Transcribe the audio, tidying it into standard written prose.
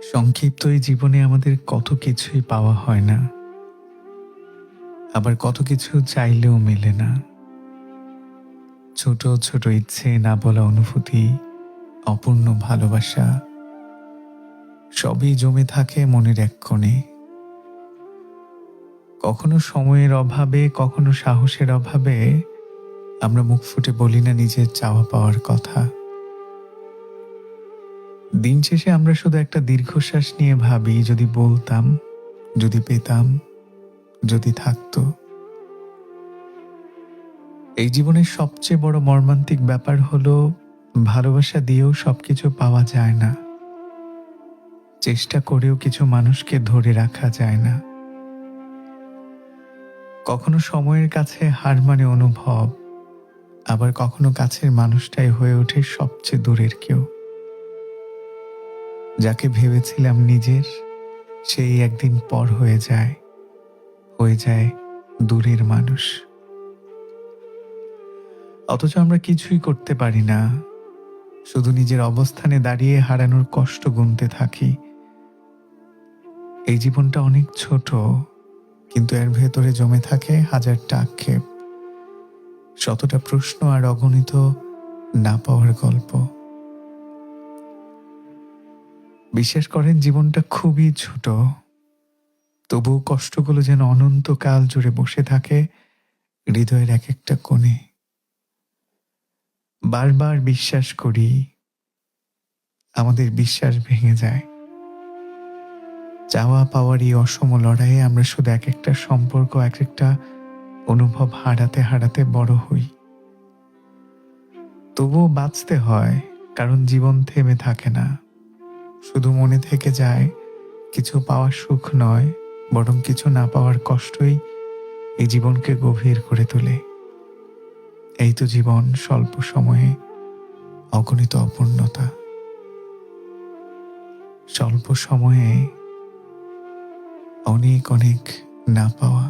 সংক্ষিপ্ত এই জীবনে আমাদের কত কিছুই পাওয়া হয় না, আবার কত কিছু চাইলেও মেলে না। ছোট ছোট ইচ্ছে, না বলা অনুভূতি, অপূর্ণ ভালোবাসা সবই জমে থাকে মনের এক কোণে। কখনো সময়ের অভাবে, কখনো সাহসের অভাবে আমরা মুখ ফুটে বলি না নিজের চাওয়া পাওয়ার কথা। দিন শেষে আমরা শুধু একটা দীর্ঘশ্বাস নিয়ে ভাবি, যদি বলতাম, যদি পেতাম, যদি থাকতো। এই জীবনের সবচেয়ে বড় মর্মান্তিক ব্যাপার হলো, ভালোবাসা দিয়েও সবকিছু পাওয়া যায় না, চেষ্টা করেও কিছু মানুষকে ধরে রাখা যায় না। কখনো সময়ের কাছে হার মানে অনুভব, আবার কখনো কাছের মানুষটাই হয়ে ওঠে সবচেয়ে দূরের কেউ। যাকে ভেবেছিলাম নিজের, সেই একদিন পর হয়ে যায় দূরের মানুষ। অথচ আমরা কিছুই করতে পারি না, শুধু নিজের অবস্থানে দাঁড়িয়ে হারানোর কষ্ট গুনতে থাকি। এই জীবনটা অনেক ছোট, কিন্তু এর ভেতরে জমে থাকে হাজারটা আক্ষেপ, শতটা প্রশ্ন আর অগণিত না পাওয়ার গল্প। বিশ্বাস করেন, জীবনটা খুবই ছোট, তবুও কষ্টগুলো যেন অনন্তকাল জুড়ে বসে থাকে হৃদয়ের এক একটা কোণে। বারবার বিশ্বাস করি, আমাদের বিশ্বাস ভেঙে যায়। চাওয়া পাওয়ার এই অসম লড়াইয়ে আমরা শুধু এক একটা সম্পর্ক, এক একটা অনুভব হারাতে হারাতে বড় হই। তবুও বাঁচতে হয়, কারণ জীবন থেমে থাকে না। শুধু মনে থেকে যায় কিছু পাওয়ার সুখ নয়, বরং কিছু না পাওয়ার কষ্টই এই জীবনকে গভীর করে তোলে। এই তো জীবন, স্বল্প সময়ে অগণিত অপূর্ণতা, স্বল্প সময়ে অনেক অনেক না পাওয়া।